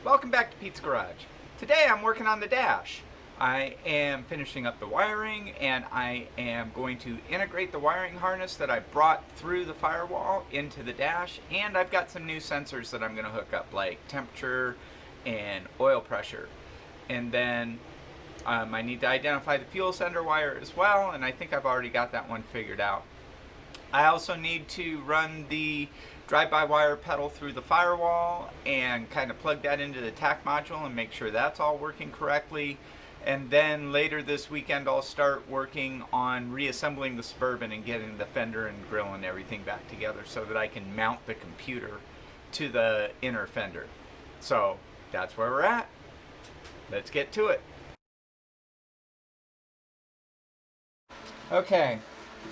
Welcome back to Pete's Garage. Today I'm working on the dash. I am finishing up the wiring and I am going to integrate the wiring harness that I brought through the firewall into the dash, and I've got some new sensors that I'm going to hook up, like temperature and oil pressure. And then I need to identify the fuel sender wire as well, and I think I've already got that one figured out. I also need to run the drive-by-wire pedal through the firewall and kind of plug that into the TAC module and make sure that's all working correctly. And then later this weekend I'll start working on reassembling the Suburban and getting the fender and grill and everything back together so that I can mount the computer to the inner fender. So that's where we're at. Let's get to it. Okay,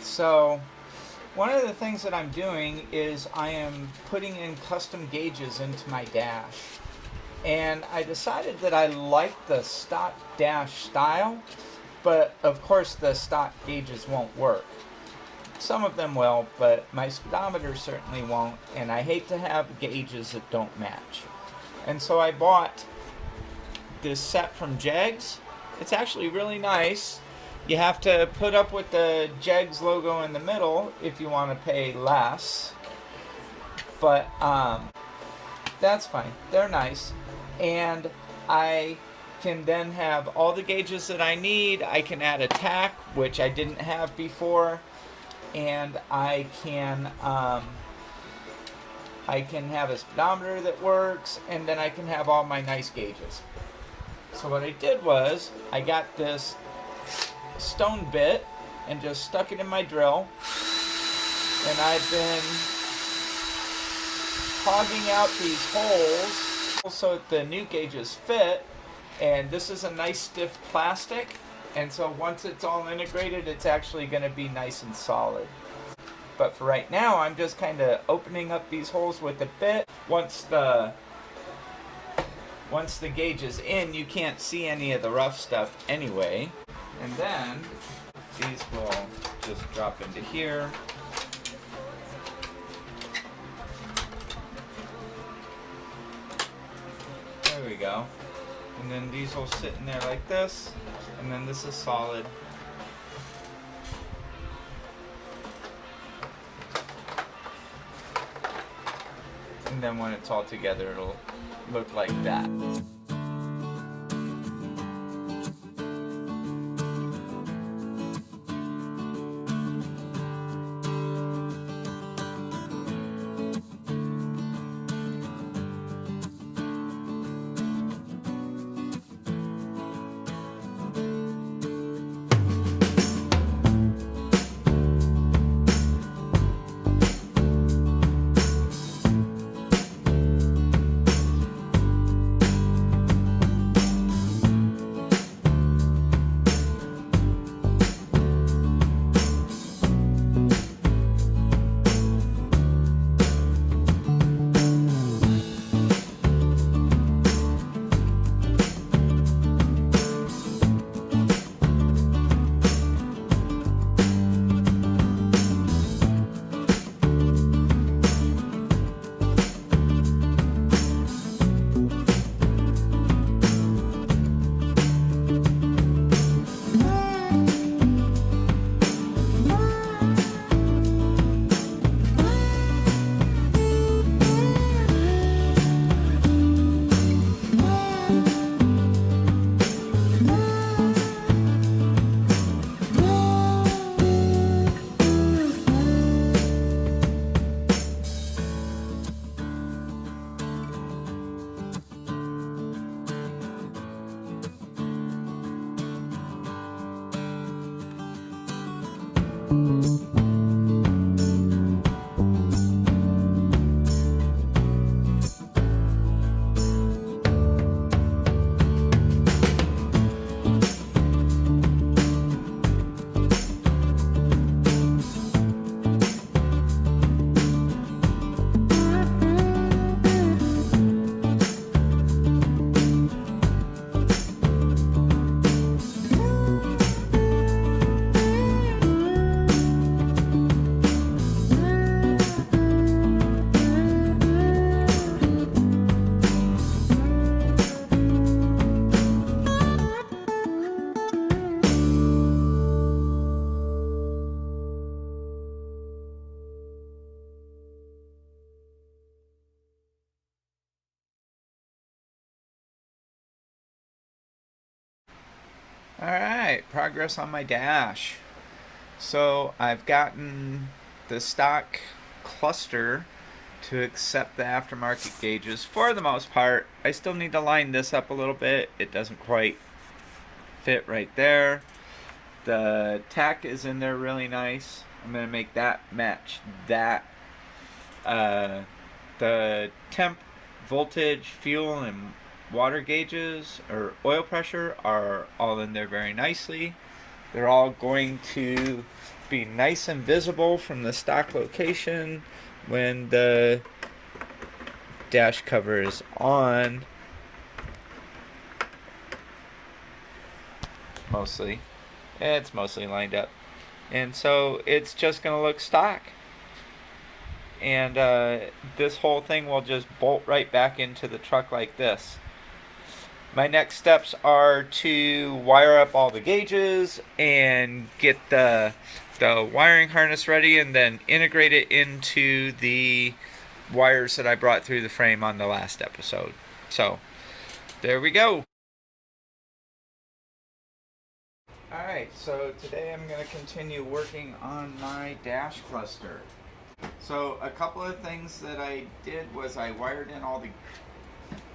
so one of the things that I'm doing is I am putting in custom gauges into my dash. And I decided that I like the stock dash style, but of course the stock gauges won't work. Some of them will, but my speedometer certainly won't, and I hate to have gauges that don't match. And so I bought this set from Jegs. It's actually really nice. You have to put up with the Jegs logo in the middle if you want to pay less. But that's fine. They're nice. And I can then have all the gauges that I need. I can add a TAC, which I didn't have before. And I can have a speedometer that works. And then I can have all my nice gauges. So what I did was I got this stone bit and just stuck it in my drill, and I've been hogging out these holes so that the new gauges fit. And this is a nice stiff plastic, and so once it's all integrated it's actually going to be nice and solid. But for right now I'm just kind of opening up these holes with the bit. Once the gauge is in, you can't see any of the rough stuff anyway. And then these will just drop into here. There we go. And then these will sit in there like this. And then this is solid. And then when it's all together, it'll look like that. Alright, progress on my dash. So I've gotten the stock cluster to accept the aftermarket gauges for the most part. I still need to line this up a little bit. It doesn't quite fit right there. The tack is in there really nice. I'm going to make that match that. The temp, voltage, fuel, and water gauges or oil pressure are all in there very nicely. They're all going to be nice and visible from the stock location when the dash cover is on. Mostly. It's mostly lined up. And so it's just going to look stock. And this whole thing will just bolt right back into the truck like this. My next steps are to wire up all the gauges and get the wiring harness ready and then integrate it into the wires that I brought through the frame on the last episode. So, there we go. Alright, so today I'm going to continue working on my dash cluster. So a couple of things that I did was I wired in all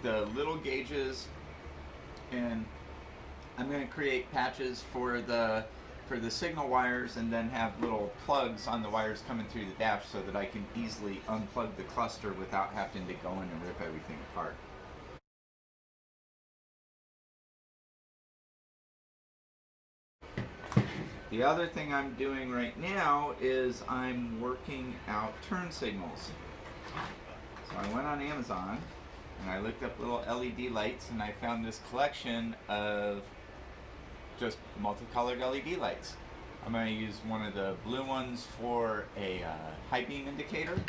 the little gauges, and I'm going to create patches for the signal wires and then have little plugs on the wires coming through the dash so that I can easily unplug the cluster without having to go in and rip everything apart. The other thing I'm doing right now is I'm working out turn signals. So I went on Amazon and I looked up little LED lights and I found this collection of just multicolored LED lights. I'm going to use one of the blue ones for a high beam indicator,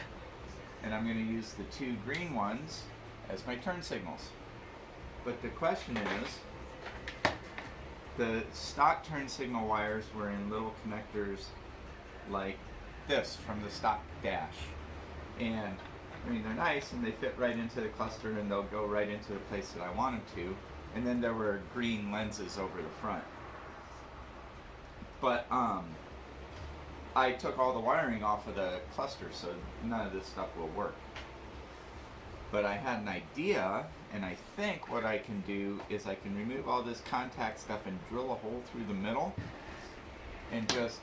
and I'm going to use the two green ones as my turn signals. But the question is, the stock turn signal wires were in little connectors like this from the stock dash. And I mean, they're nice and they fit right into the cluster and they'll go right into the place that I want them to. And then there were green lenses over the front. But I took all the wiring off of the cluster, so none of this stuff will work. But I had an idea, and I think what I can do is I can remove all this contact stuff and drill a hole through the middle and just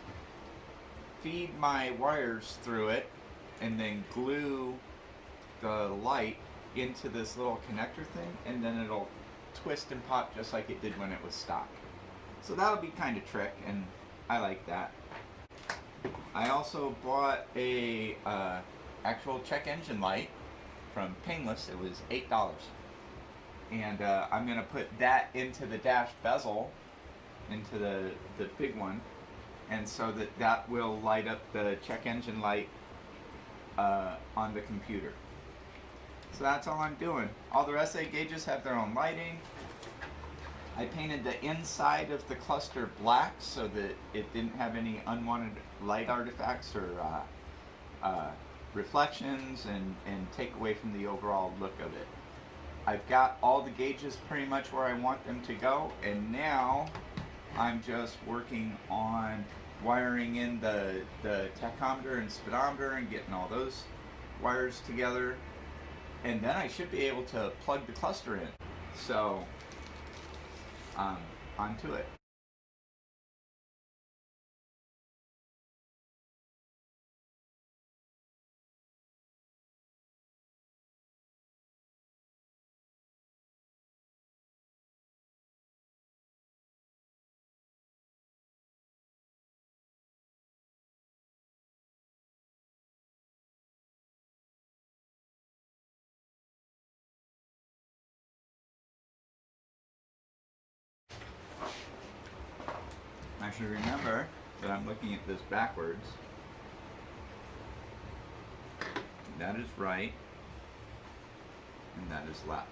feed my wires through it and then glue the light into this little connector thing, and then it'll twist and pop just like it did when it was stock. So that'll be kind of trick, and I like that. I also bought a actual check engine light from Painless. It was $8, and I'm gonna put that into the dash bezel, into the big one, and so that will light up the check engine light on the computer. So that's all I'm doing. All the rest of the gauges have their own lighting. I painted the inside of the cluster black so that it didn't have any unwanted light artifacts or reflections and take away from the overall look of it. I've got all the gauges pretty much where I want them to go, and now I'm just working on wiring in the tachometer and speedometer and getting all those wires together, and then I should be able to plug the cluster in. So on to it. I should remember that I'm looking at this backwards. That is right, and that is left.